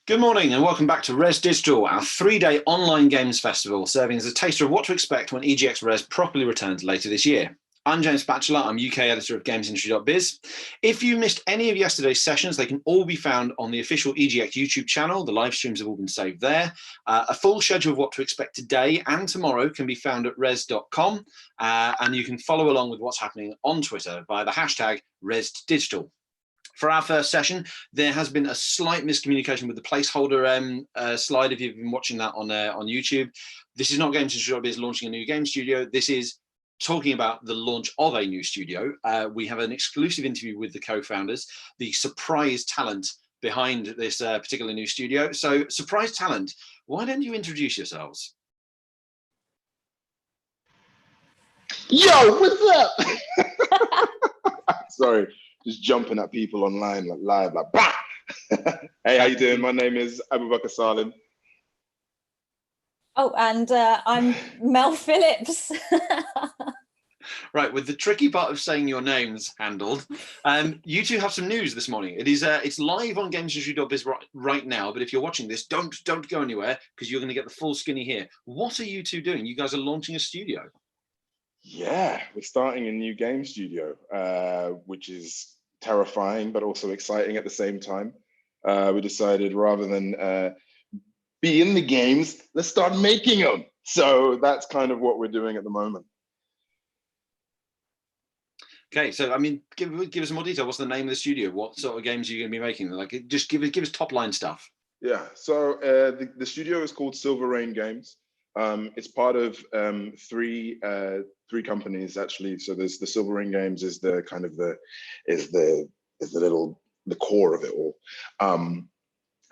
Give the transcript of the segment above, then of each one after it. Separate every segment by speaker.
Speaker 1: Good morning and welcome back to Res Digital, our three-day online games festival, serving as a taster of what to expect when EGX Res properly returns later this year. I'm James Batchelor, I'm UK editor of Gamesindustry.biz. If you missed any of yesterday's sessions, they can all be found on the official EGX YouTube channel. The live streams have all been saved there. A full schedule of what to expect today and tomorrow can be found at res.com, and you can follow along with what's happening on Twitter via the hashtag ResDigital. For our first session, there has been a slight miscommunication with the placeholder slide. If you've been watching that on YouTube, this is not Gamesindustry.biz launching a new game studio. This is talking about the launch of a new studio. We have an exclusive interview with the co-founders, the surprise talent behind this particular new studio. So, surprise talent, why don't you introduce yourselves?
Speaker 2: Yo, what's up? Sorry. Just jumping at people online, like live, like bah! Hey, how you doing? My name is Abubakar Salim.
Speaker 3: Oh, and I'm Mel Phillips.
Speaker 1: Right, with the tricky part of saying your names handled, you two have some news this morning. It's live on Gamesindustry.biz right now, but if you're watching this, don't go anywhere because you're going to get the full skinny here. What are you two doing? You guys are launching a studio.
Speaker 2: Yeah, we're starting a new game studio, which is terrifying, but also exciting at the same time. We decided rather than be in the games, let's start making them. So that's kind of what we're doing at the moment.
Speaker 1: Okay, so I mean, give us more detail. What's the name of the studio? What sort of games are you going to be making? Like, just give us top line stuff.
Speaker 2: Yeah, so the studio is called Silver Rain Games. It's part of three companies actually. So there's the Silver Ring Games is the kind of the core of it all. And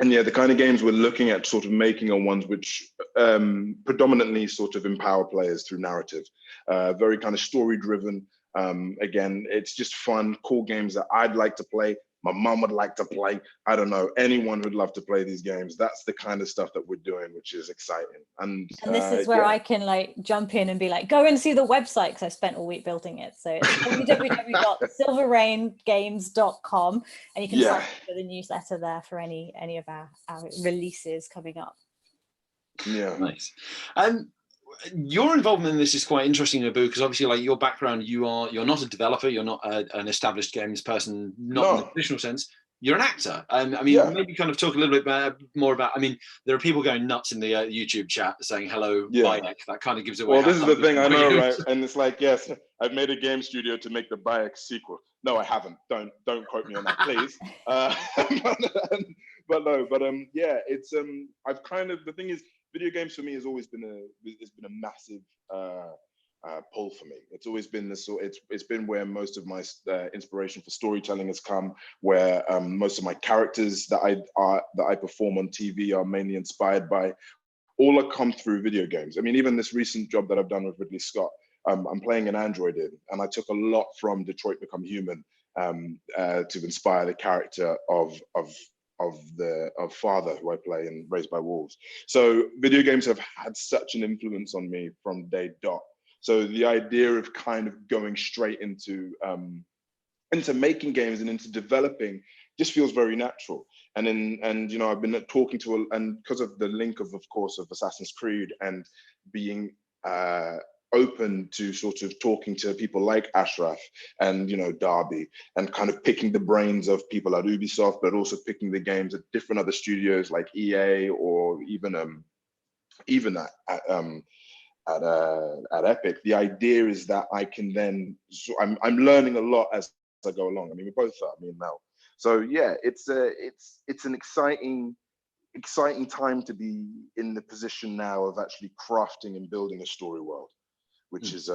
Speaker 2: yeah, the kind of games we're looking at sort of making are ones which predominantly sort of empower players through narrative, very kind of story driven. Again, it's just fun, cool games that I'd like to play. My mom would like to play. I don't know, anyone would love to play these games. That's the kind of stuff that we're doing, which is exciting. And
Speaker 3: this is where I can like jump in and be like, go and see the website because I spent all week building it. So it's www.silverraingames.com, and you can sign up for the newsletter there for any of our releases coming up.
Speaker 2: Yeah,
Speaker 1: nice. Your involvement in this is quite interesting, Abu, because obviously, like your background, you're not a developer, you're not an established games person, not in the traditional sense. You're an actor. I mean, maybe kind of talk a little bit more about. I mean, there are people going nuts in the YouTube chat saying hello, Bayek. That kind of gives away.
Speaker 2: Well, this is the thing, I know, right? And it's like, yes, I've made a game studio to make the Bayek sequel. No, I haven't. Don't quote me on that, please. Yeah, it's I've kind of, the thing is, video games for me has always been a massive pull for me. It's always been this sort. It's been where most of my inspiration for storytelling has come. Where most of my characters that I perform on TV are mainly inspired by. All have come through video games. I mean, even this recent job that I've done with Ridley Scott, I'm playing an android in, and I took a lot from Detroit Become Human to inspire the character of Father, who I play in Raised by Wolves. So video games have had such an influence on me from day dot. So the idea of kind of going straight into making games and into developing just feels very natural. And you know, I've been talking to and because of the link of course of Assassin's Creed and being open to sort of talking to people like Ashraf and, you know, Darby, and kind of picking the brains of people at Ubisoft, but also picking the games at different other studios like EA or even at Epic. The idea is that I can then, so I'm learning a lot as I go along. I mean, we both are, me and Mel. So yeah, it's an exciting time to be in the position now of actually crafting and building a story world, which is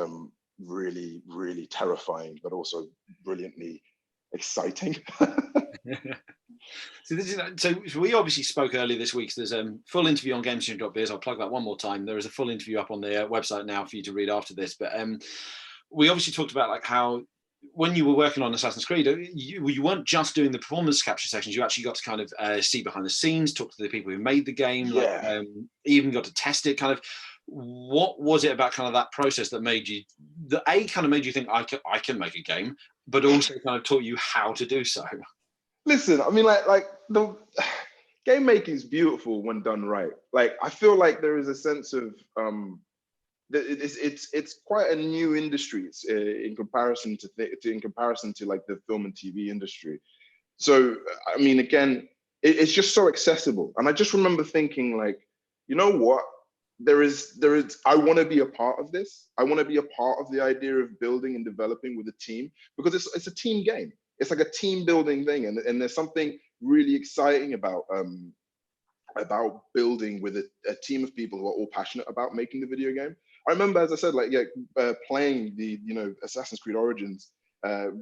Speaker 2: really, really terrifying, but also brilliantly exciting.
Speaker 1: So we obviously spoke earlier this week. So there's a full interview on Gamesindustry.biz. I'll plug that one more time. There is a full interview up on the website now for you to read after this. But we obviously talked about like how when you were working on Assassin's Creed, you weren't just doing the performance capture sessions. You actually got to kind of see behind the scenes, talk to the people who made the game, even got to test it. Kind of, what was it about kind of that process that made you, kind of made you think I can make a game, but also kind of taught you how to do so?
Speaker 2: Listen, I mean, game making is beautiful when done right. Like, I feel like there is a sense of it's quite a new industry. It's in comparison to like the film and TV industry. So I mean, again, it's just so accessible. And I just remember thinking, like, you know what? There is I want to be a part of this. I want to be a part of the idea of building and developing with a team, because it's a team game. It's like a team building thing, and there's something really exciting about building with a team of people who are all passionate about making the video game. I remember, as I said, like, playing the Assassin's Creed Origins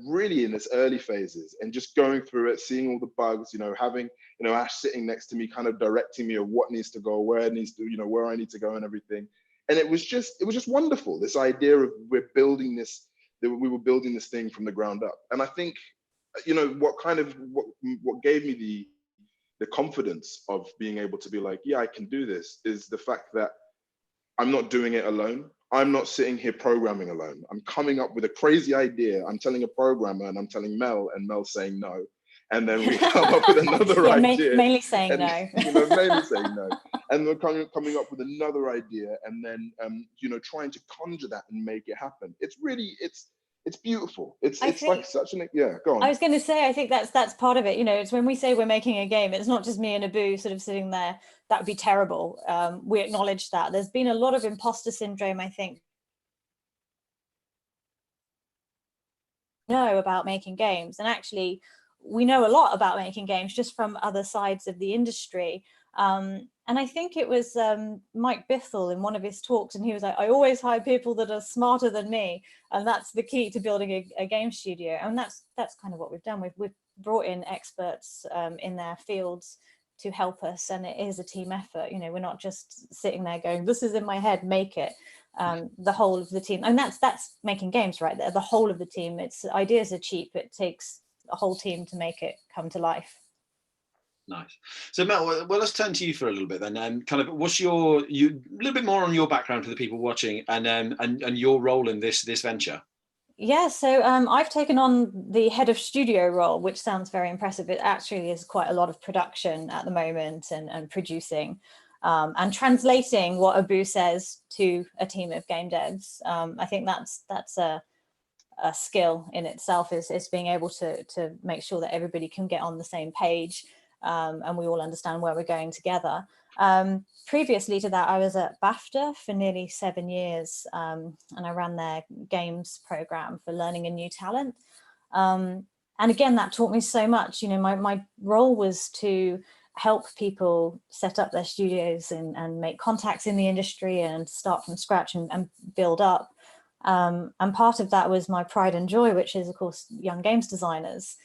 Speaker 2: really in its early phases, and just going through it, seeing all the bugs, having Ash sitting next to me, kind of directing me of what needs to go, where it needs to, where I need to go and everything. And it was just wonderful, this idea of we were building this thing from the ground up. And I think what gave me the confidence of being able to be like, yeah, I can do this, is the fact that I'm not doing it alone. I'm not sitting here programming alone. I'm coming up with a crazy idea. I'm telling a programmer, and I'm telling Mel, and Mel's saying no. And then we come up with another idea.
Speaker 3: Mainly saying no.
Speaker 2: Mainly saying no. And we're coming up with another idea, and then trying to conjure that and make it happen. It's really, it's beautiful. It's like such an, yeah, go on.
Speaker 3: I was going to say, I think that's part of it. It's when we say we're making a game, it's not just me and Abu sort of sitting there. That would be terrible. We acknowledge that. There's been a lot of imposter syndrome, I think, about making games. And actually, we know a lot about making games just from other sides of the industry. And I think it was Mike Bithell in one of his talks, and he was like, I always hire people that are smarter than me. And that's the key to building a game studio. And that's kind of what we've done. We've brought in experts in their fields to help us. And it is a team effort. We're not just sitting there going, this is in my head, make it. The whole of the team. And that's making games right there. The whole of the team. Ideas are cheap. It takes a whole team to make it come to life.
Speaker 1: Nice. So Mel, well, let's turn to you for a little bit then. Kind of, what's a little bit more on your background for the people watching, and your role in this venture?
Speaker 3: Yeah, so I've taken on the head of studio role, which sounds very impressive. It actually is quite a lot of production at the moment, and producing and translating what Abu says to a team of game devs. I think that's a skill in itself, is being able to make sure that everybody can get on the same page. And we all understand where we're going together. Previously to that, I was at BAFTA for nearly 7 years, and I ran their games program for learning and new talent. And again, that taught me so much. My role was to help people set up their studios and make contacts in the industry and start from scratch and build up. And part of that was my pride and joy, which is, of course, young games designers,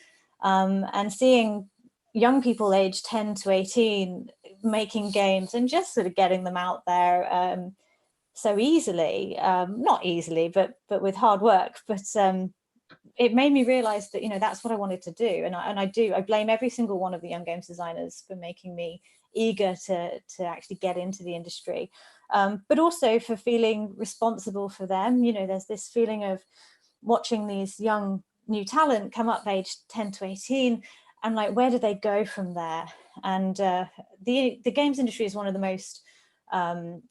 Speaker 3: and seeing young people aged 10 to 18 making games and just sort of getting them out there so easily, not easily, but with hard work. But it made me realize that, that's what I wanted to do. And I blame every single one of the young games designers for making me eager to actually get into the industry, but also for feeling responsible for them. There's this feeling of watching these young new talent come up aged 10 to 18, and like, where do they go from there? And the games industry is one of the most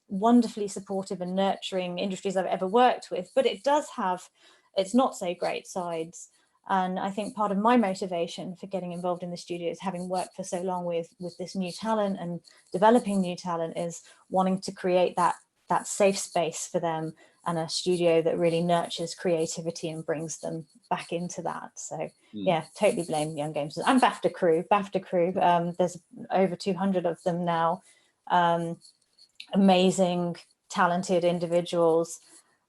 Speaker 3: wonderfully supportive and nurturing industries I've ever worked with, but it does have its not so great sides. And I think part of my motivation for getting involved in the studio is, having worked for so long with this new talent and developing new talent, is wanting to create that safe space for them, and a studio that really nurtures creativity and brings them back into that. So yeah, totally blame young games. And BAFTA crew. There's over 200 of them now. Amazing, talented individuals.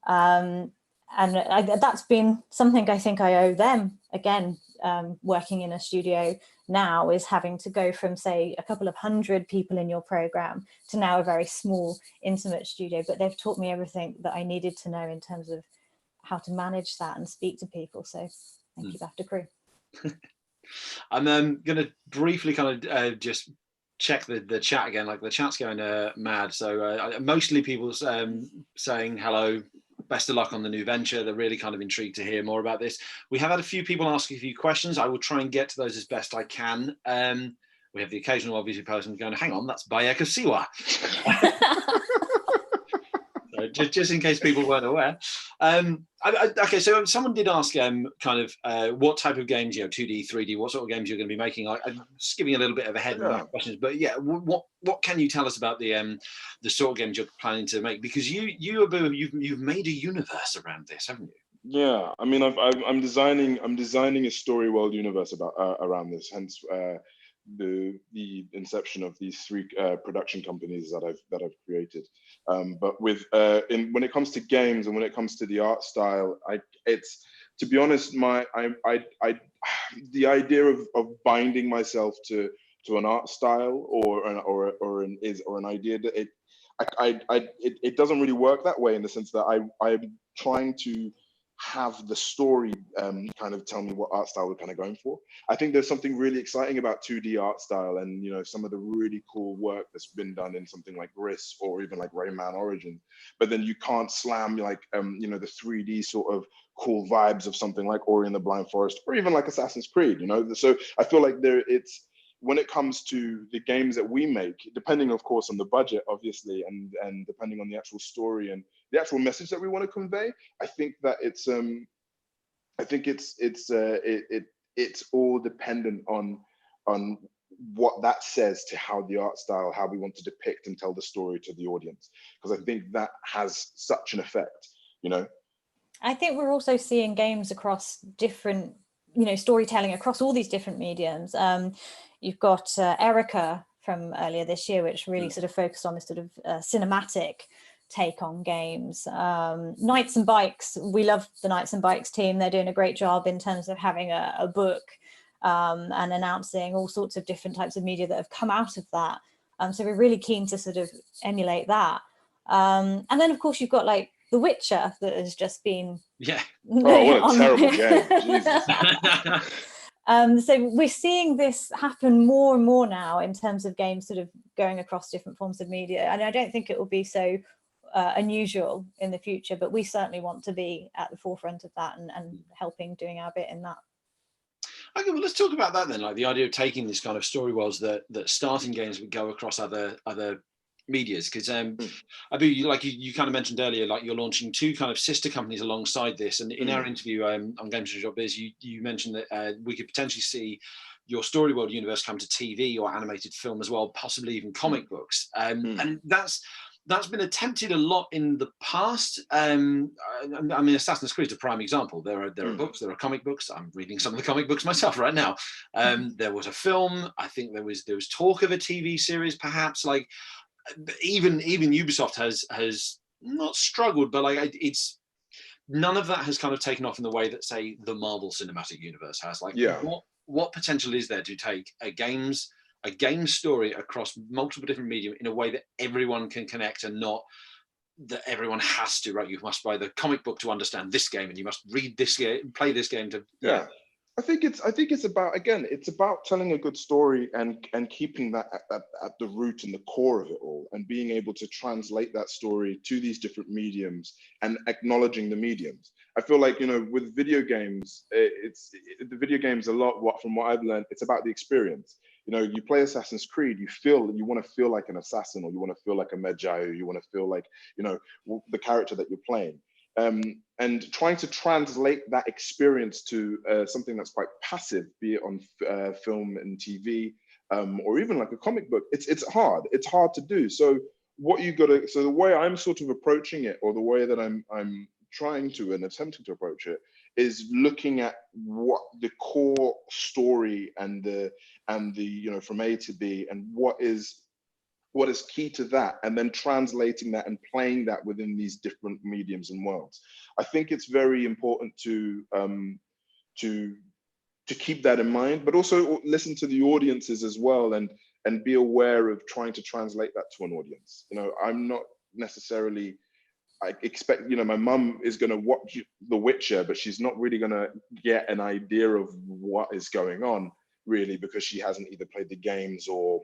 Speaker 3: And that's been something I think I owe them. Again, working in a studio now is having to go from, say, a couple of hundred people in your program to now a very small, intimate studio. But they've taught me everything that I needed to know in terms of how to manage that and speak to people. So thank you, BAFTA crew.
Speaker 1: I'm going to briefly kind of just check the chat again. Like, the chat's going mad. So mostly people saying hello, best of luck on the new venture. They're really kind of intrigued to hear more about this. We have had a few people asking a few questions. I will try and get to those as best I can. We're we have the occasional obviously person going, hang on, that's Bayek of Siwa. Just in case people weren't aware. Okay, so someone did ask kind of what type of games, 2D, 3D, what sort of games you're going to be making. I'm just giving a little bit of a head on that questions, but yeah, what can you tell us about the sort of games you're planning to make? Because you've made a universe around this, haven't you?
Speaker 2: Yeah, I mean, I'm designing a story world universe around this. Hence, the inception of these three production companies that I've created. But with when it comes to games and when it comes to the art style, it's, to be honest, the idea of binding myself to an art style or an idea that it doesn't really work that way, in the sense that I'm trying to have the story kind of tell me what art style we're kind of going for. I think there's something really exciting about 2D art style, and some of the really cool work that's been done in something like Gris or even like Rayman Origins. But then you can't slam like the 3D sort of cool vibes of something like Ori and the Blind Forest or even like Assassin's Creed. So I feel like when it comes to the games that we make, depending of course on the budget, obviously, and depending on the actual story and the actual message that we want to convey, I think that it's all dependent on what that says to how the art style, how we want to depict and tell the story to the audience, because I think that has such an effect.
Speaker 3: I think we're also seeing games across different, storytelling across all these different mediums. You've got Erica from earlier this year, which really sort of focused on this sort of cinematic take on games. Knights and Bikes, we love the Knights and Bikes team. They're doing a great job in terms of having a book and announcing all sorts of different types of media that have come out of that. So we're really keen to sort of emulate that. And then of course you've got like The Witcher that has just been
Speaker 2: oh, what a terrible game. Jesus.
Speaker 3: So we're seeing this happen more and more now in terms of games sort of going across different forms of media, and I don't think it will be so unusual in the future, but we certainly want to be at the forefront of that and helping doing our bit in that.
Speaker 1: Okay, well, let's talk about that then, like the idea of taking this kind of story worlds that start in games but go across other medias, because I mean, like you kind of mentioned earlier, like you're launching two kind of sister companies alongside this, and in our interview on Gamesindustry.biz, you mentioned that we could potentially see your story world universe come to TV or animated film as well, possibly even comic books, and that's been attempted a lot in the past. I mean, Assassin's Creed is a prime example. There are books, there are comic books. I'm reading some of the comic books myself right now. There was a film. I think there was talk of a TV series, perhaps. Like even Ubisoft has not struggled, but like it's none of that has kind of taken off in the way that, say, the Marvel Cinematic Universe has. Like, what potential is there to take a game story across multiple different medium in a way that everyone can connect, and not that everyone has to, right? You must buy the comic book to understand this game, and you must read this game, play this game to
Speaker 2: I think it's about, again, it's about telling a good story and keeping that at the root and the core of it all, and being able to translate that story to these different mediums and acknowledging the mediums. I feel like, with video games, the video games a lot, from what I've learned, it's about the experience. You play Assassin's Creed, you want to feel like an assassin, or you want to feel like a Magi, or you want to feel like, the character that you're playing. And trying to translate that experience to something that's quite passive, be it on film and TV, or even like a comic book, it's hard to do. So the way I'm sort of approaching it, or the way that I'm trying to and attempting to approach it, is looking at what the core story and the from A to B, and what is key to that, and then translating that and playing that within these different mediums and worlds. I think it's very important to keep that in mind, but also listen to the audiences as well, and be aware of trying to translate that to an audience. I'm not necessarily, I expect, my mum is going to watch The Witcher, but she's not really going to get an idea of what is going on, really, because she hasn't either played the games or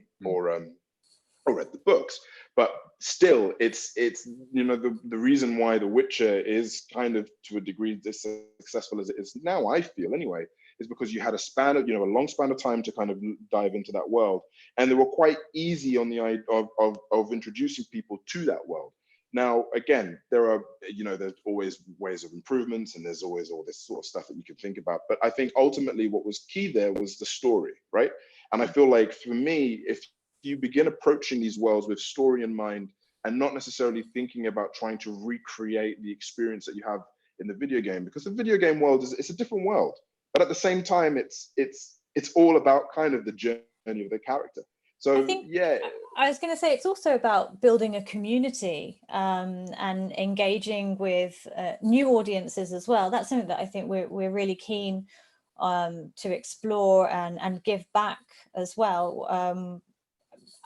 Speaker 2: read the books. But still, it's the reason why The Witcher is kind of, to a degree, this successful as it is now, I feel anyway, is because you had a span of, a long span of time to kind of dive into that world. And they were quite easy on the idea of introducing people to that world. Now, again, there are, there's always ways of improvements, and there's always all this sort of stuff that you can think about. But I think ultimately what was key there was the story, right? And I feel like for me, if you begin approaching these worlds with story in mind and not necessarily thinking about trying to recreate the experience that you have in the video game, because the video game world it's a different world, but at the same time, it's all about kind of the journey of the character. So
Speaker 3: I think,
Speaker 2: yeah,
Speaker 3: I was going to say it's also about building a community and engaging with new audiences as well. That's something that I think we're really keen to explore and give back as well.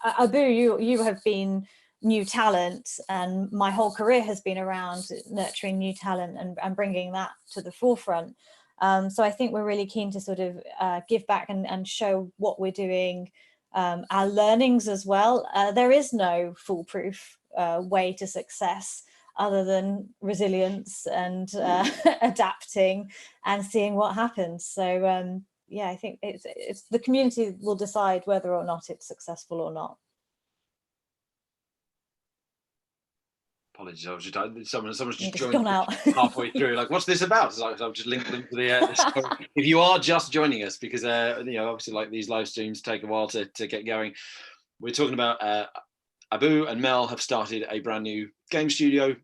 Speaker 3: Abu, you have been new talent, and my whole career has been around nurturing new talent and bringing that to the forefront. So I think we're really keen to sort of give back and show what we're doing, our learnings as well. There is no foolproof way to success other than resilience and adapting and seeing what happens. So yeah, I think it's the community will decide whether or not it's successful or not.
Speaker 1: Apologies, I was just someone's just joined
Speaker 3: gone out
Speaker 1: halfway through. Like, what's this about? So I've just linked them to the story. If you are just joining us, because obviously, like, these live streams take a while to get going. We're talking about Abu and Mel have started a brand new game studio.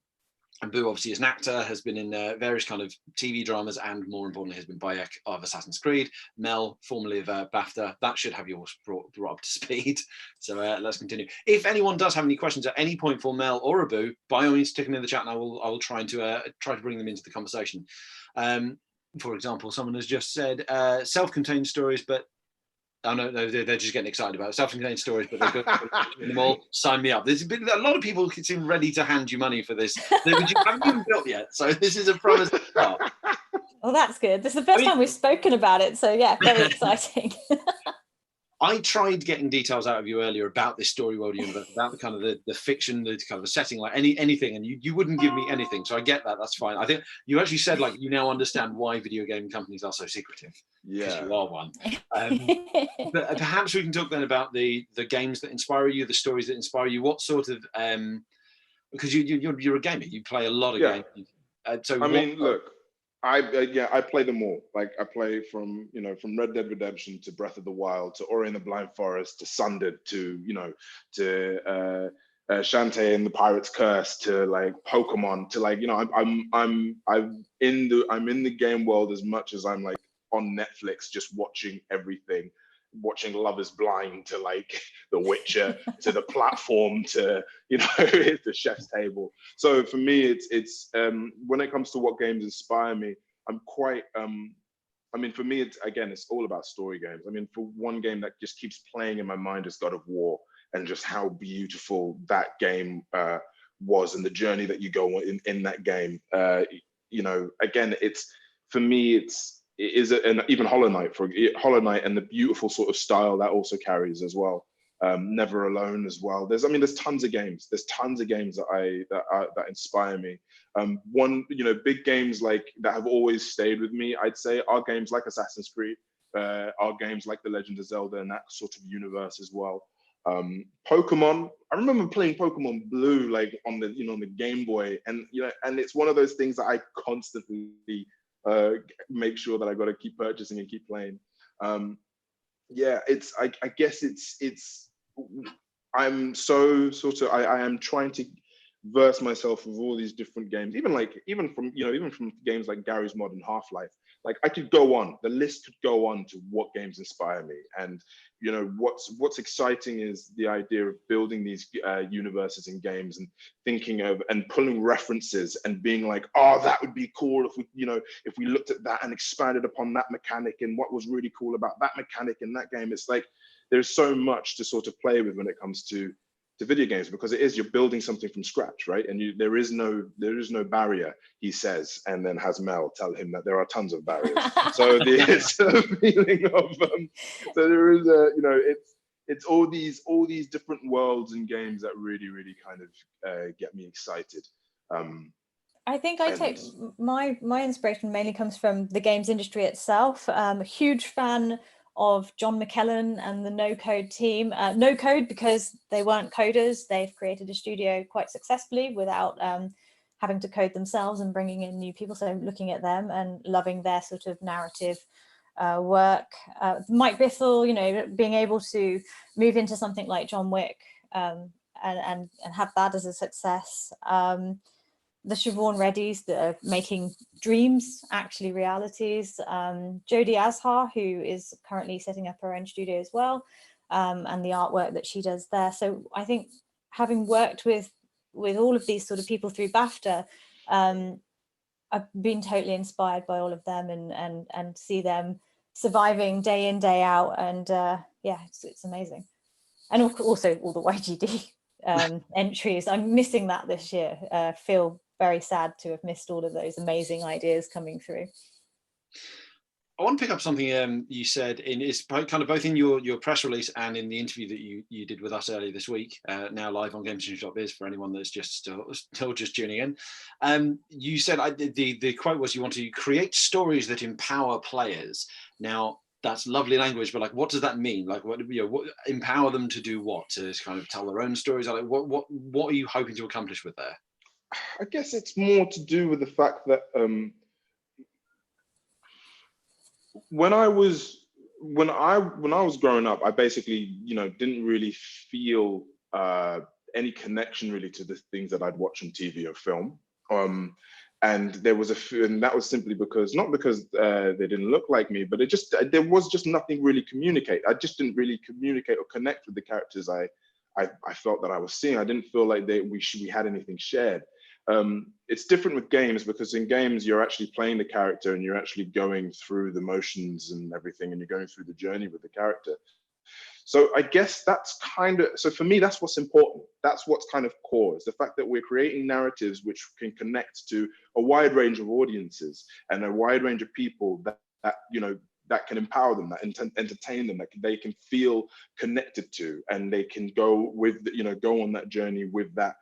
Speaker 1: Abu, obviously, as an actor, has been in various kind of TV dramas, and more importantly, has been Bayek of Assassin's Creed. Mel, formerly of BAFTA. That should have yours brought up to speed. So let's continue. If anyone does have any questions at any point for Mel or Abu, by all means, stick them in the chat, and I will try to bring them into the conversation. For example, someone has just said self-contained stories, but oh no, they're just getting excited about it. Self-contained stories, but they've got them all. Sign me up. There's been a lot of people seem ready to hand you money for this, which you haven't even built yet. So this is a promise to start.
Speaker 3: Well, that's good. This is the first time we've spoken about it. So yeah, very exciting.
Speaker 1: I tried getting details out of you earlier about this story world universe, about the kind of the fiction, the kind of the setting, like anything, and you wouldn't give me anything. So I get that. That's fine. I think you actually said, like, you now understand why video game companies are so secretive. Because you are one. But perhaps we can talk then about the games that inspire you, the stories that inspire you. What sort of because you're a gamer, you play a lot of games. So
Speaker 2: I mean, look, I play them all. Like, I play from Red Dead Redemption to Breath of the Wild to Ori and the Blind Forest to Sundered to Shantae and the Pirate's Curse to like Pokemon to like I'm in the game world as much as I'm like on Netflix just watching everything, watching Love is Blind to like The Witcher to the platform to the Chef's Table. So for me, it's when it comes to what games inspire me, I'm quite for me, it's all about story games. I mean, for one game that just keeps playing in my mind is God of War, and just how beautiful that game was, and the journey that you go on in that game. Again, it's for me, and even Hollow Knight and the beautiful sort of style that also carries as well. Never Alone as well. There's tons of games. There's tons of games that inspire me. Big games like that have always stayed with me, I'd say, are games like Assassin's Creed, are games like The Legend of Zelda and that sort of universe as well. Pokemon. I remember playing Pokemon Blue like on the Game Boy, and and it's one of those things that I constantly make sure that I got to keep purchasing and keep playing. I guess it's I'm so sort of I am trying to verse myself with all these different games, even from games like Garry's Mod and Half-Life. Like, I could go on, the list could go on to what games inspire me. And what's exciting is the idea of building these universes and games, and thinking of and pulling references and being like, oh, that would be cool if we looked at that and expanded upon that mechanic, and what was really cool about that mechanic in that game. It's like there's so much to sort of play with when it comes to video games, because you're building something from scratch, right? And there is no barrier, he says, and then has Mel tell him that there are tons of barriers. So there's a feeling of so there is it's all these different worlds and games that really kind of get me excited.
Speaker 3: I think I take my inspiration mainly comes from the games industry itself. A huge fan of John McKellen and the No Code team. No Code because they weren't coders. They've created a studio quite successfully without having to code themselves and bringing in new people. So looking at them and loving their sort of narrative work. Mike Bithell, you know, being able to move into something like John Wick and have that as a success. The Siobhan Reddys that are making dreams actually realities. Jodie Azhar, who is currently setting up her own studio as well, and the artwork that she does there. So I think having worked with all of these sort of people through BAFTA, I've been totally inspired by all of them and see them surviving day in, day out. And yeah, it's amazing. And also all the YGD entries. I'm missing that this year. Feel very sad to have missed all of those amazing ideas coming through.
Speaker 1: I want to pick up something you said it's kind of both in your press release and in the interview that you did with us earlier this week, now live on Gamesindustry.biz for anyone that's just still just tuning in. You said the quote was, you want to create stories that empower players. Now that's lovely language, but like, what does that mean? Like, what empower them to do what? To kind of tell their own stories? Like, what are you hoping to accomplish with there?
Speaker 2: I guess it's more to do with the fact that when I was growing up, I basically, you know, didn't really feel any connection really to the things that I'd watch on TV or film. And there was and that was simply because, not because they didn't look like me, but there was just nothing really communicate. I just didn't really communicate or connect with the characters I felt that I was seeing. I didn't feel like we had anything shared. It's different with games, because in games you're actually playing the character and you're actually going through the motions and everything, and you're going through the journey with the character. So I guess that's so for me, that's what's important. That's what's kind of core, is the fact that we're creating narratives which can connect to a wide range of audiences and a wide range of people that you know, that can empower them, that entertain them, that they can feel connected to, and they can go on that journey with that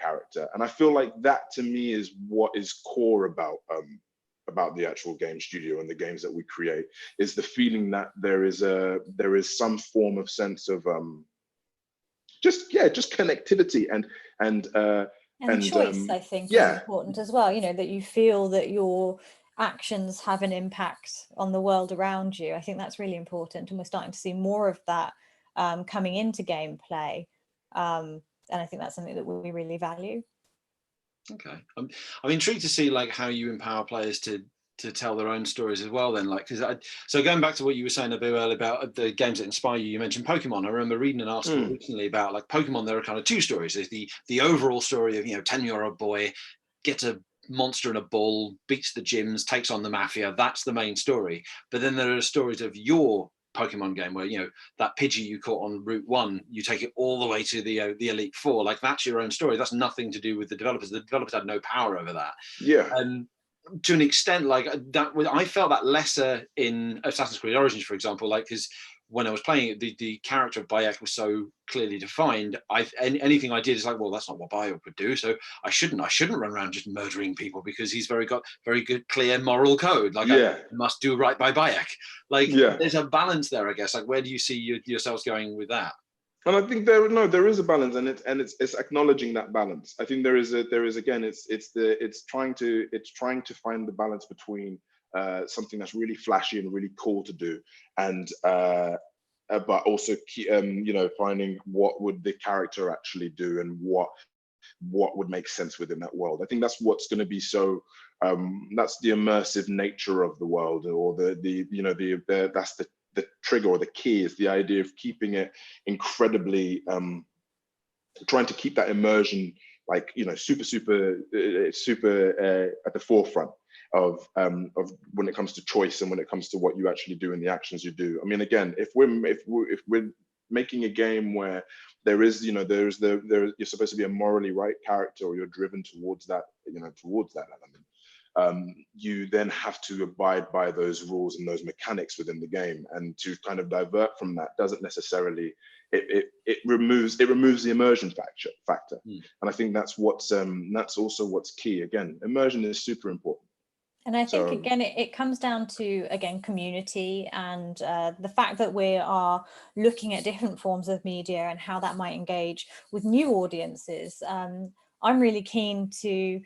Speaker 2: character. And I feel like that, to me, is what is core about the actual game studio and the games that we create, is the feeling that there is some form of sense of just connectivity and choice.
Speaker 3: I think is important as well, you know, that you feel that your actions have an impact on the world around you. I think that's really important, and we're starting to see more of that coming into gameplay. And I think that's something that we really value.
Speaker 1: Okay, I'm intrigued to see like how you empower players to tell their own stories as well. Then, like, so going back to what you were saying a bit earlier about the games that inspire you, you mentioned Pokemon. I remember reading an article recently about like Pokemon. There are kind of two stories. There's the overall story of, you know, 10-year-old boy gets a monster in a ball, beats the gyms, takes on the mafia. That's the main story. But then there are stories of your Pokemon game where, you know, that Pidgey you caught on Route 1, you take it all the way to the Elite Four. Like, that's your own story. That's nothing to do with the developers. The developers had no power over that.
Speaker 2: Yeah.
Speaker 1: To an extent, like that, I felt that lesser in Assassin's Creed Origins, for example, like, because when I was playing it, the character of Bayek was so clearly defined. Anything I did is like, well, that's not what Bayek would do, so I shouldn't run around just murdering people because he's got very good, clear moral code. Like, I must do right by Bayek. Like, there's a balance there, I guess. Like, where do you see yourselves going with that?
Speaker 2: And I think there is a balance, and it's acknowledging that balance. I think there is again, it's trying to find the balance between something that's really flashy and really cool to do, and but also finding what would the character actually do and what would make sense within that world. I think that's what's going to be so. That's the immersive nature of the world, or that's the trigger or the key, is the idea of keeping it incredibly, trying to keep that immersion, like, you know, super at the forefront of when it comes to choice and when it comes to what you actually do and the actions you do. I mean, again, if we're making a game where you're supposed to be a morally right character, or you're driven towards that, element, you then have to abide by those rules and those mechanics within the game, and to kind of divert from that doesn't necessarily, it removes the immersion factor. And I think that's also what's key. Again, immersion is super important.
Speaker 3: And I think, again, it comes down to, again, community, and the fact that we are looking at different forms of media and how that might engage with new audiences. I'm really keen to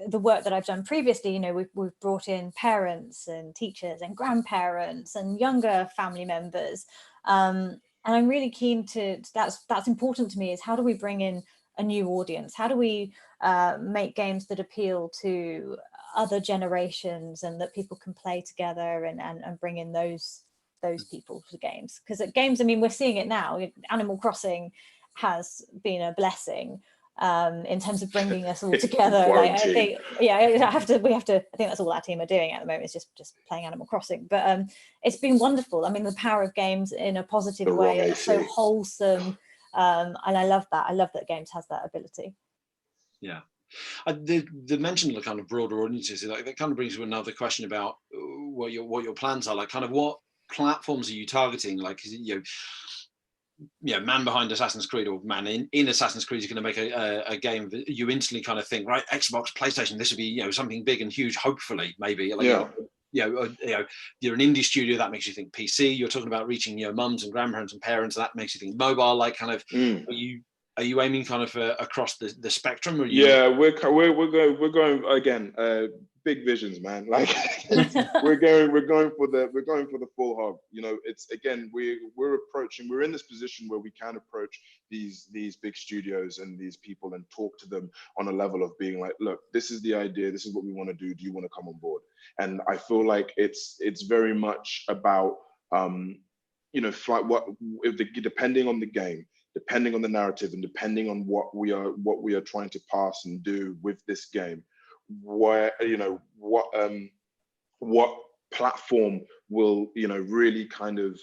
Speaker 3: the work that I've done previously. You know, we've brought in parents and teachers and grandparents and younger family members. And I'm really keen to, that's important to me, is how do we bring in a new audience? How do we make games that appeal to other generations and that people can play together, and bring in those people to games? Because at games, I mean, we're seeing it now. Animal Crossing has been a blessing in terms of bringing us all together. Like, I think, yeah, I think that's all our team are doing at the moment, is just playing Animal Crossing. But it's been wonderful. I mean, the power of games in a positive way, it's so wholesome. And I love that. I love that games has that ability.
Speaker 1: Yeah. The mention of kind of broader audiences, like, that kind of brings to another question about what your plans are. Like, kind of what platforms are you targeting? Like, is it, man behind Assassin's Creed, or man in Assassin's Creed is going to make a game that you instantly kind of think, right, Xbox, PlayStation, this would be, something big and huge, hopefully, maybe. Like, you're an indie studio, that makes you think PC. You're talking about reaching mums and grandparents and parents, that makes you think mobile. Like, kind of, are you aiming kind of across the spectrum? Or
Speaker 2: we're going again. Big visions, man. Like, we're going for the full hog. It's, again, we're in this position where we can approach these big studios and these people and talk to them on a level of being like, look, this is the idea, this is what we want to do. Do you want to come on board? And I feel like it's very much about depending on the game, depending on the narrative, and depending on what we are trying to pass and do with this game, what platform will really kind of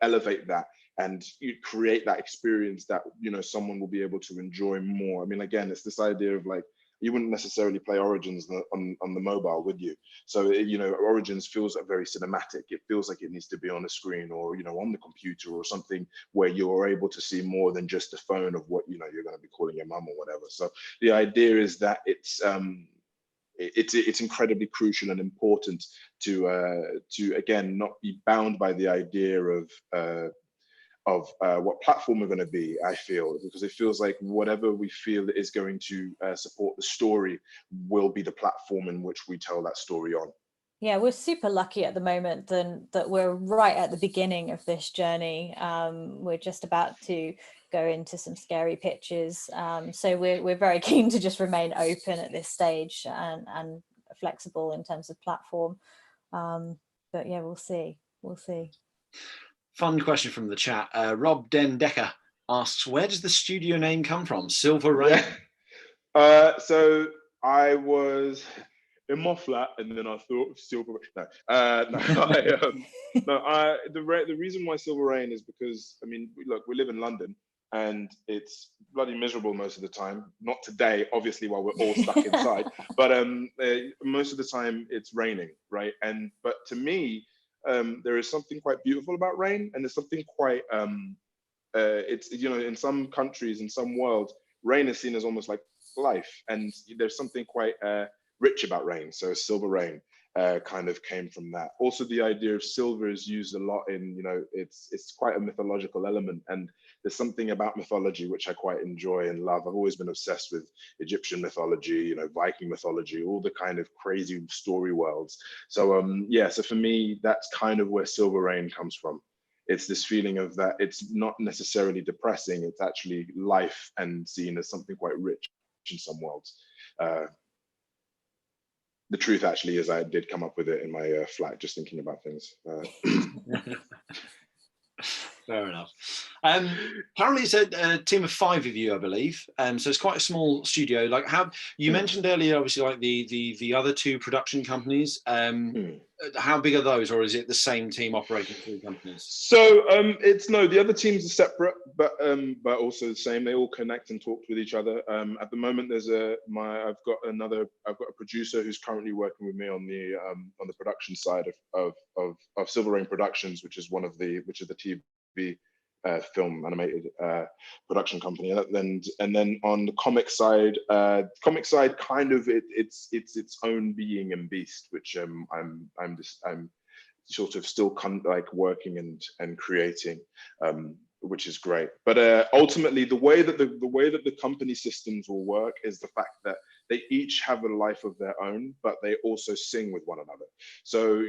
Speaker 2: elevate that and create that experience that someone will be able to enjoy more. I mean, again, it's this idea of, like, you wouldn't necessarily play Origins on the mobile, would you? So Origins feels very cinematic. It feels like it needs to be on a screen, or on the computer, or something where you're able to see more than just a phone of what you're going to be calling your mum or whatever. So the idea is that it's incredibly crucial and important to again not be bound by the idea of what platform we're going to be, I feel, because it feels like whatever we feel is going to support the story will be the platform in which we tell that story on.
Speaker 3: Yeah, we're super lucky at the moment that we're right at the beginning of this journey. We're just about to go into some scary pitches. So we're very keen to just remain open at this stage and flexible in terms of platform. But yeah, we'll see.
Speaker 1: Fun question from the chat. Rob Den Decker asks, where does the studio name come from? Silver Rain?
Speaker 2: Yeah. So I was in my flat, and then I thought Silver Rain. The reason why Silver Rain is because, I mean, look, we live in London, and it's bloody miserable most of the time. Not today, obviously, while we're all stuck inside, but most of the time it's raining, right? But to me, there is something quite beautiful about rain, and there's something quite it's in some countries, in some worlds, rain is seen as almost like life, and there's something quite rich about rain. So Silver Rain kind of came from that. Also, the idea of silver is used a lot in, it's quite a mythological element, and there's something about mythology which I quite enjoy and love. I've always been obsessed with Egyptian mythology, Viking mythology, all the kind of crazy story worlds. So so for me, that's kind of where Silver Rain comes from. It's this feeling of that it's not necessarily depressing, it's actually life and seen as something quite rich in some worlds. The truth actually is I did come up with it in my flat, just thinking about things.
Speaker 1: Fair enough. Currently, it's a team of 5 of you, I believe. So it's quite a small studio. Like, how you mentioned earlier, obviously, like the other 2 production companies. How big are those, or is it the same team operating 3 companies?
Speaker 2: So it's no, the other teams are separate, but also the same. They all connect and talk with each other. At the moment, I've got a producer who's currently working with me on the production side of Silver Rain Productions, which is the TV film animated production company. And then on the comic side, kind of it's its own being and beast, which I'm sort of still like working and creating, which is great. But ultimately, the way that the company systems will work is the fact that they each have a life of their own, but they also sing with one another. So,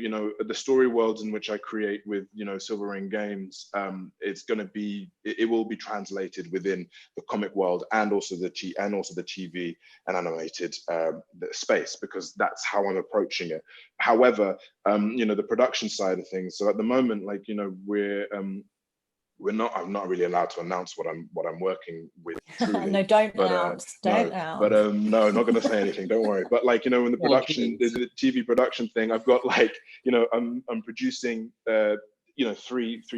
Speaker 2: the story worlds in which I create with, Silver Rain Games, it will be translated within the comic world and also the TV and animated space, because that's how I'm approaching it. However, the production side of things. So at the moment, like, I'm not really allowed to announce what I'm working with, truly.
Speaker 3: No, don't announce. Don't announce.
Speaker 2: But no, not going to say anything. Don't worry. But like, in the production, the TV production thing, I've got like, I'm producing, 3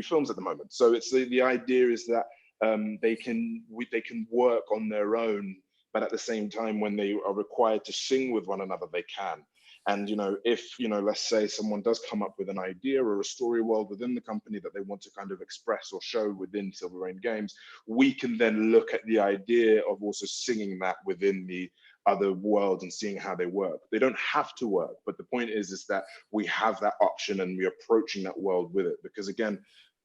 Speaker 2: films at the moment. So it's the idea is that they can work on their own, but at the same time, when they are required to sing with one another, they can. And, if, let's say someone does come up with an idea or a story world within the company that they want to kind of express or show within Silver Rain Games, we can then look at the idea of also singing that within the other worlds and seeing how they work. They don't have to work, but the point is that we have that option and we're approaching that world with it. Because again,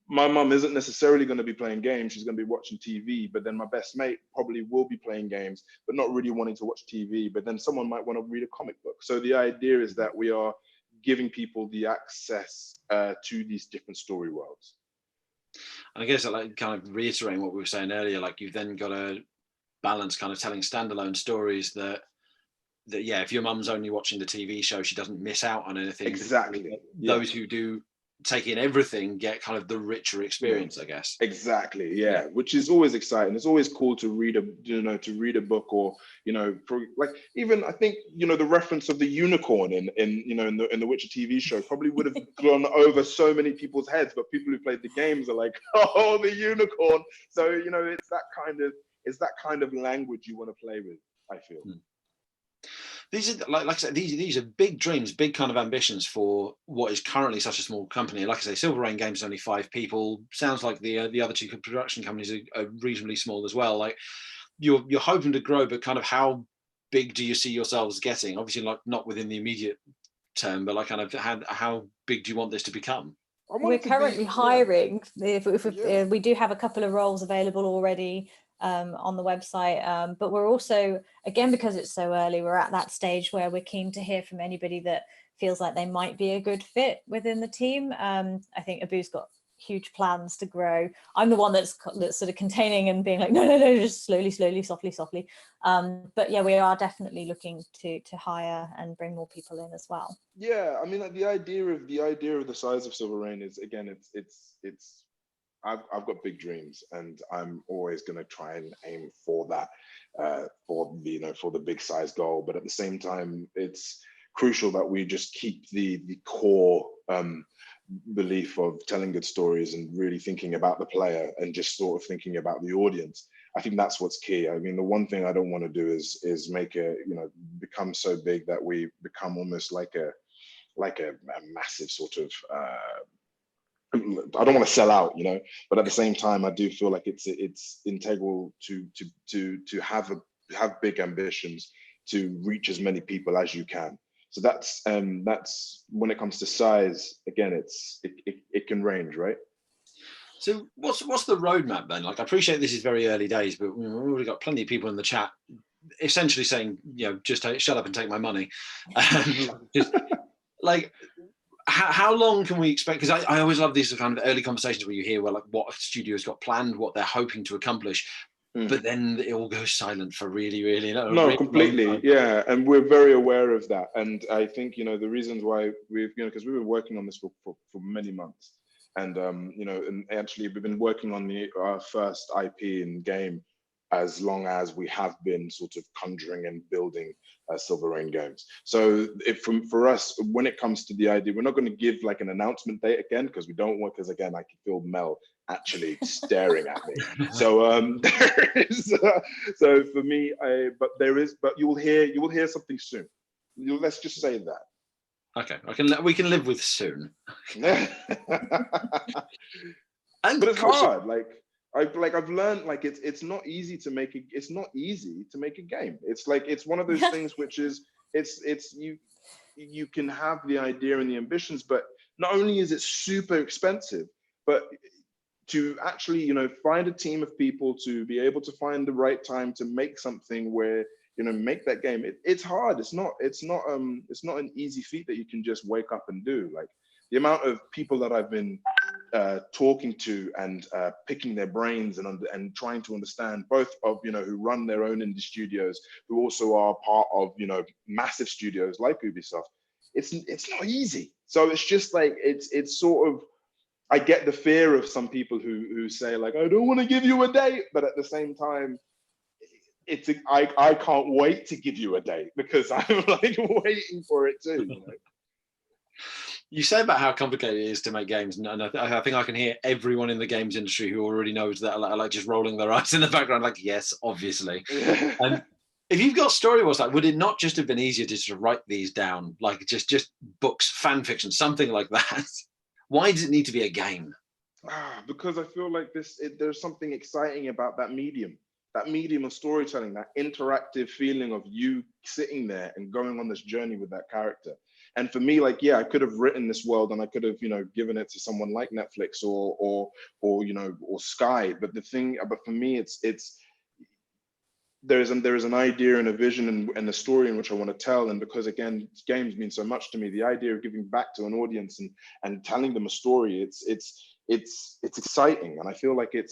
Speaker 2: my mum isn't necessarily going to be playing games, she's going to be watching TV, but then my best mate probably will be playing games, but not really wanting to watch TV, but then someone might want to read a comic book. So the idea is that we are giving people the access to these different story worlds.
Speaker 1: And I guess like kind of reiterating what we were saying earlier, like you've then got to balance kind of telling standalone stories that yeah, if your mum's only watching the TV show, she doesn't miss out on anything.
Speaker 2: Exactly.
Speaker 1: Those who do take in everything get kind of the richer experience, I guess.
Speaker 2: Exactly, yeah, which is always exciting. It's always cool to read a book, or like even I think the reference of the unicorn in the Witcher TV show probably would have gone over so many people's heads, but people who played the games are like, oh, the unicorn. So it's that kind of language you want to play with, I feel.
Speaker 1: These are, like I said, these are big dreams, big kind of ambitions for what is currently such a small company. Like I say, Silver Rain Games is only 5 people. Sounds like the other 2 production companies are reasonably small as well. Like you're hoping to grow, but kind of how big do you see yourselves getting? Obviously, like not within the immediate term, but like kind of how big do you want this to become?
Speaker 3: We're currently hiring. If we do have a couple of roles available already on the website, but we're also, again, because it's so early, we're at that stage where we're keen to hear from anybody that feels like they might be a good fit within the team. I think Abu's got huge plans to grow. I'm the one that's sort of containing and being like, no, just slowly, softly. But yeah, we are definitely looking to hire and bring more people in as well.
Speaker 2: Yeah, I mean, like, the idea of the size of Silver Rain is, again, it's I've got big dreams, and I'm always going to try and aim for that, for the big size goal. But at the same time, it's crucial that we just keep the core belief of telling good stories and really thinking about the player and just sort of thinking about the audience. I think that's what's key. I mean, the one thing I don't want to do is make become so big that we become almost like a massive sort of I don't want to sell out, but at the same time, I do feel like it's integral to have big ambitions, to reach as many people as you can. So that's when it comes to size. Again, it can range, right?
Speaker 1: So what's the roadmap then? Like, I appreciate this is very early days, but we've already got plenty of people in the chat essentially saying, just shut up and take my money. Just like, how long can we expect? Because I always love these kind of early conversations where you hear what a studio's got planned, what they're hoping to accomplish, but then it all goes silent for really, really
Speaker 2: completely. Yeah, and we're very aware of that. And I think the reasons why because we've been working on this for many months, And you know, and actually we've been working on our first IP in game as long as we have been sort of conjuring and building Silver Rain games. So for us, when it comes to the idea, we're not going to give like an announcement date again, because we don't want, because again, I can feel Mel actually staring at me. So there is, so for me, but you will hear something soon. Let's just say that.
Speaker 1: Okay, we can live with soon.
Speaker 2: But it's hard. I've learned, like, it's not easy to make a game. It's like, it's one of those things which is, you can have the idea and the ambitions, but not only is it super expensive, but to actually, you know, find a team of people, to be able to find the right time to make something where, you know, make that game. It's hard. It's not an easy feat that you can just wake up and do. Like, the amount of people that I've been talking to and picking their brains and trying to understand, both of, you know, who run their own indie studios, who also are part of, you know, massive studios like Ubisoft. It's not easy. So it's just like, it's sort of, I get the fear of some people who say, like, I don't want to give you a date, but at the same time, I can't wait to give you a date, because I'm like waiting for it too, you know.
Speaker 1: You say about how complicated it is to make games, and I think I can hear everyone in the games industry who already knows that, like just rolling their eyes in the background, like, yes, obviously. And if you've got storyboards, like, would it not just have been easier to sort of write these down, like just books, fan fiction, something like that? Why does it need to be a game?
Speaker 2: Because I feel like there's something exciting about that medium of storytelling, that interactive feeling of you sitting there and going on this journey with that character. And for me, like, yeah, I could have written this world and I could have, you know, given it to someone like Netflix or you know, or Sky. But for me, there is an idea and a vision and a story in which I want to tell. And because, again, games mean so much to me, the idea of giving back to an audience and telling them a story, it's exciting. And I feel like it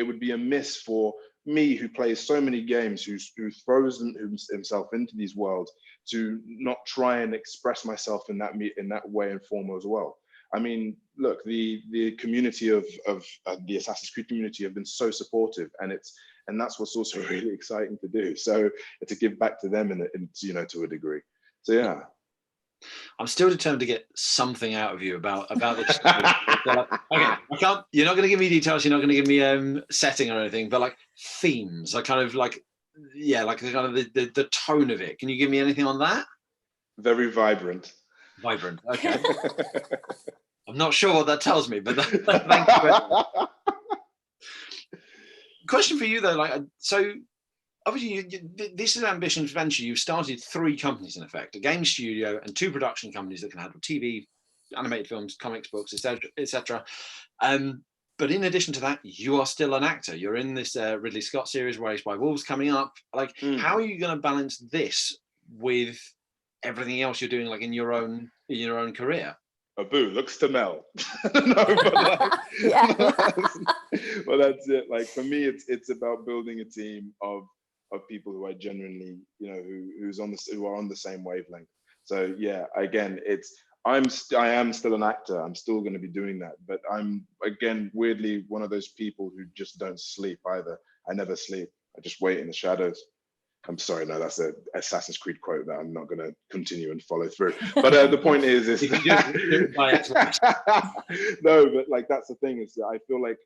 Speaker 2: would be a miss for me, who plays so many games, who throws himself into these worlds, to not try and express myself in that way and form as well. I mean, look, the community of the Assassin's Creed community have been so supportive, and that's what's also really exciting to do. So to give back to them in you know, to a degree. So yeah.
Speaker 1: I'm still determined to get something out of you about this. Like, okay, you're not going to give me details. You're not going to give me setting or anything, but like themes. I kind of like, yeah, like the kind of the tone of it. Can you give me anything on that?
Speaker 2: Very vibrant.
Speaker 1: Vibrant. Okay. I'm not sure what that tells me, but thank you. Question for you though, like, so obviously this is an ambitious venture. You've started 3 companies in effect: a game studio and 2 production companies that can handle TV, animated films, comics, books, etc. But in addition to that, you are still an actor. You're in this Ridley Scott series, Raised by Wolves, coming up. Like, how are you going to balance this with everything else you're doing, like in your own career?
Speaker 2: Boo looks to Mel. No, but like,
Speaker 3: yeah.
Speaker 2: Well, that's it. Like, for me, it's about building a team of people who I genuinely, you know, who are on the same wavelength. So yeah, again, I am still an actor. I'm still going to be doing that, but I'm, again, weirdly one of those people who just don't sleep either. I never sleep. I just wait in the shadows. I'm sorry, no, that's an Assassin's Creed quote that I'm not going to continue and follow through. But the point is no, but like, that's the thing, is that I feel like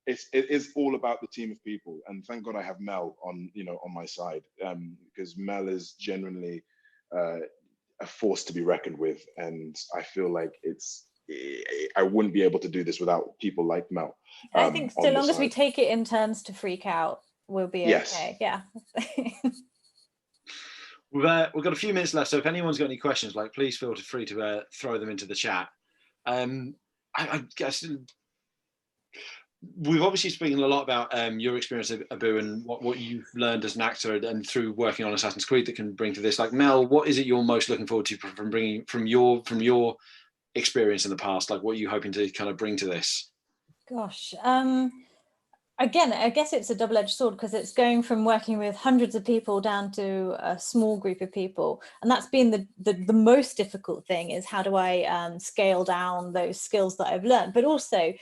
Speaker 2: it is all about the team of people, and thank God I have Mel on my side, because Mel is genuinely a force to be reckoned with, and I feel like I wouldn't be able to do this without people like Mel.
Speaker 3: I think so long as we take it in turns to freak out, we'll be okay. Yeah.
Speaker 1: We've got a few minutes left, so if anyone's got any questions, like, please feel free to throw them into the chat. I guess we've obviously spoken a lot about your experience at Abu and what you've learned as an actor and through working on Assassin's Creed that can bring to this. Like, Mel, what is it you're most looking forward to from your experience in the past? Like, what are you hoping to kind of bring to this?
Speaker 3: Gosh, again, I guess it's a double-edged sword, because it's going from working with hundreds of people down to a small group of people, and that's been the most difficult thing, is how do I scale down those skills that I've learned, but also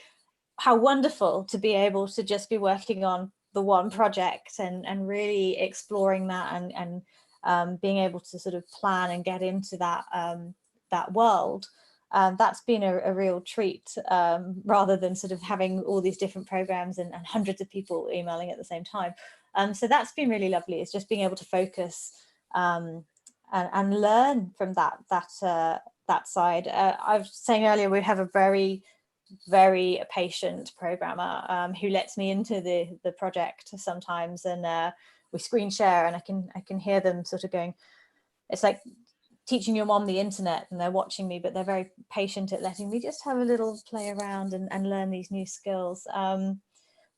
Speaker 3: how wonderful to be able to just be working on the one project and really exploring that, and being able to sort of plan and get into that world. That's been a real treat, rather than sort of having all these different programs and hundreds of people emailing at the same time. So that's been really lovely. It's just being able to focus and learn from that side. I was saying earlier, we have a very patient programmer who lets me into the project sometimes, and we screen share, and I can hear them sort of going, it's like teaching your mom the internet, and they're watching me, but they're very patient at letting me just have a little play around and learn these new skills,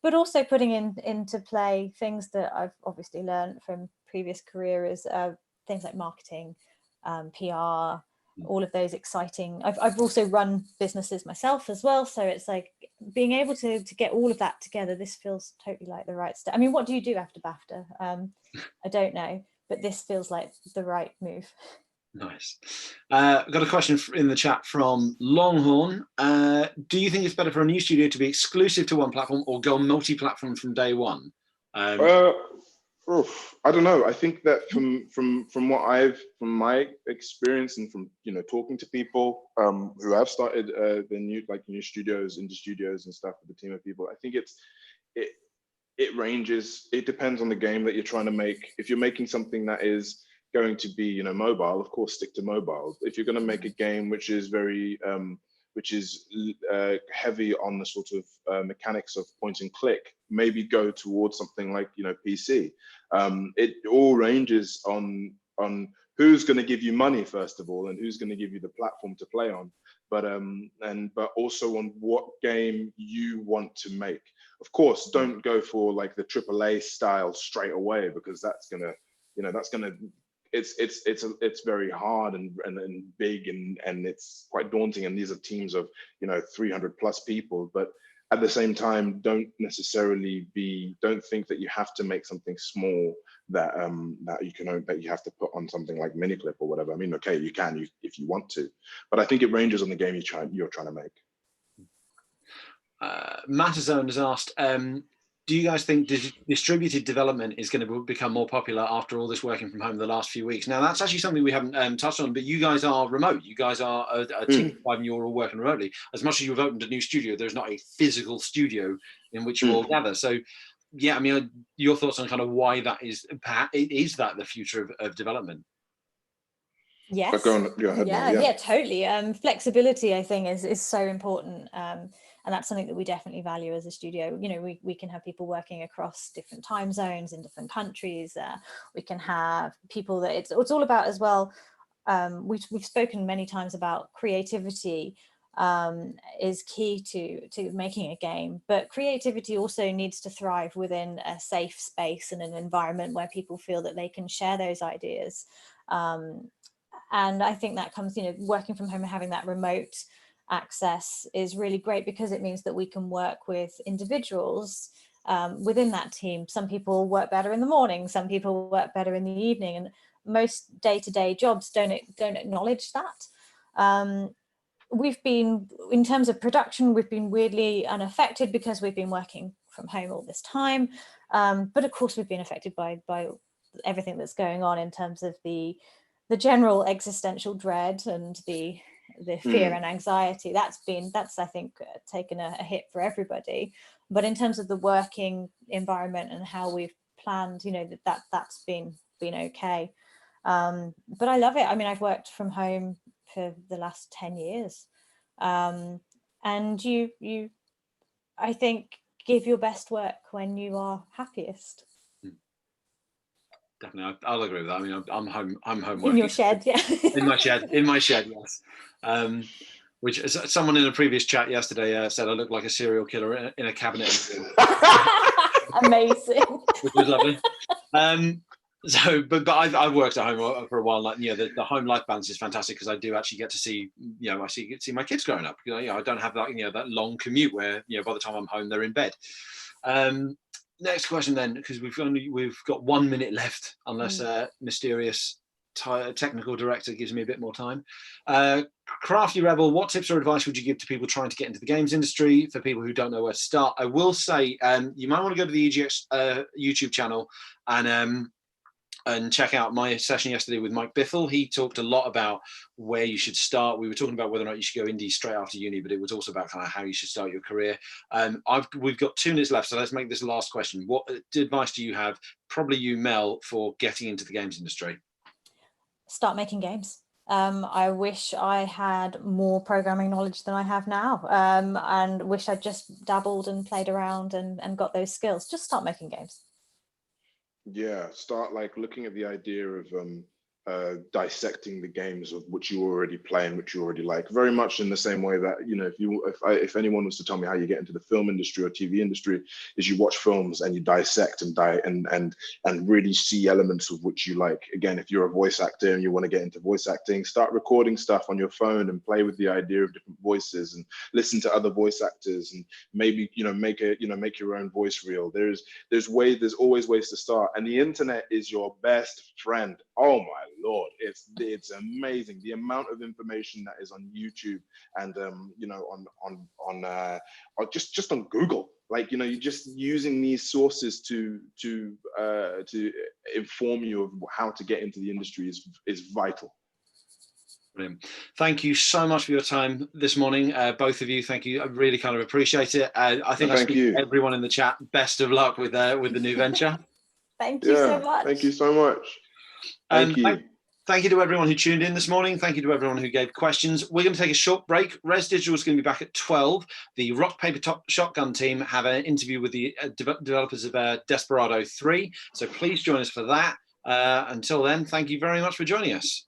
Speaker 3: but also putting into play things that I've obviously learned from previous careers, things like marketing, PR, all of those exciting. I've also run businesses myself as well, so it's like being able to get all of that together. This feels totally like the right step. I mean, what do you do after BAFTA? I don't know, but this feels like the right move.
Speaker 1: Nice. I've got a question in the chat from LongHorn. Do you think it's better for a new studio to be exclusive to one platform or go multi-platform from day one?
Speaker 2: I don't know. I think that from my experience, and from talking to people who have started the new studios, indie studios and stuff, with a team of people, I think it ranges. It depends on the game that you're trying to make. If you're making something that is going to be mobile, of course stick to mobile. If you're going to make a game which is very heavy on the sort of mechanics of point and click, maybe go towards something like PC. It all ranges on who's going to give you money, first of all, and who's going to give you the platform to play on, but also on what game you want to make. Of course, don't go for like the AAA style straight away, because that's gonna it's very hard and big, and it's quite daunting, and these are teams of 300 plus people. But at the same time, don't think that you have to make something small that you have to put on something like Miniclip or whatever. I mean, okay, you can if you want to, but I think it ranges on the game you're trying to make.
Speaker 1: Matazone has asked, do you guys think distributed development is going to become more popular after all this working from home the last few weeks? Now, that's actually something we haven't touched on, but you guys are remote. You guys are a team of 5, and you're all working remotely. As much as you've opened a new studio, there's not a physical studio in which you all gather. So, yeah, I mean, your thoughts on kind of why that is that the future of development?
Speaker 3: Yes. Yeah, totally. Flexibility, I think, is so important. And that's something that we definitely value as a studio. We can have people working across different time zones in different countries. We can have people that it's all about as well. We've spoken many times about creativity is key to making a game, but creativity also needs to thrive within a safe space and an environment where people feel that they can share those ideas. And I think that comes, working from home and having that remote access is really great, because it means that we can work with individuals within that team. Some people work better in the morning, some people work better in the evening, and most day-to-day jobs don't acknowledge that. We've been, in terms of production, we've been weirdly unaffected because we've been working from home all this time. But of course, we've been affected by everything that's going on in terms of the general existential dread and the fear and anxiety. That's I think taken a hit for everybody. But in terms of the working environment and how we've planned, that's been okay. But I love it. I mean, I've worked from home for the last 10 years. And you I think give your best work when you are happiest.
Speaker 1: Definitely, I'll agree with that. I mean, I'm home working.
Speaker 3: In your shed, yeah.
Speaker 1: in my shed, yes. Which someone in a previous chat yesterday said I look like a serial killer in a cabinet.
Speaker 3: Amazing.
Speaker 1: Which was lovely. But I've worked at home for a while. Like, the home life balance is fantastic, because I do actually get to see, I see my kids growing up. I don't have that, that long commute where, by the time I'm home, they're in bed. Next question then, because we've got 1 minute left, unless mysterious technical director gives me a bit more time. Crafty Rebel, what tips or advice would you give to people trying to get into the games industry, for people who don't know where to start? I will say you might want to go to the EGX YouTube channel and check out my session yesterday with Mike Biffle. He talked a lot about where you should start. We were talking about whether or not you should go indie straight after uni, but it was also about kind of how you should start your career. We've got 2 minutes left, so let's make this the last question. What advice do you have, probably you, Mel, for getting into the games industry?
Speaker 3: Start making games. I wish I had more programming knowledge than I have now, and wish I'd just dabbled and played around and got those skills. Just start making games.
Speaker 2: Yeah, start like looking at the idea of dissecting the games of which you already play and which you already like, very much in the same way that, you know, if anyone was to tell me how you get into the film industry or TV industry, is you watch films and you dissect and really see elements of which you like. Again, if you're a voice actor and you want to get into voice acting, start recording stuff on your phone and play with the idea of different voices and listen to other voice actors, and maybe, you know, make your own voice reel. There's always ways to start, and the internet is your best friend. Oh my Lord, it's amazing the amount of information that is on YouTube and you know, on just on Google. Like, you know, you're just using these sources to inform you of how to get into the industry is vital.
Speaker 1: Brilliant. Thank you so much for your time this morning, both of you. Thank you. I really kind of appreciate it. I think I speak to everyone in the chat. Best of luck with the new venture.
Speaker 3: Thank you so much.
Speaker 2: Thank you so much. Thank you.
Speaker 1: Thank you to everyone who tuned in this morning. Thank you to everyone who gave questions. We're going to take a short break. Res Digital is going to be back at 12. The Rock Paper Shotgun team have an interview with the developers of Desperado 3. So please join us for that. Until then, thank you very much for joining us.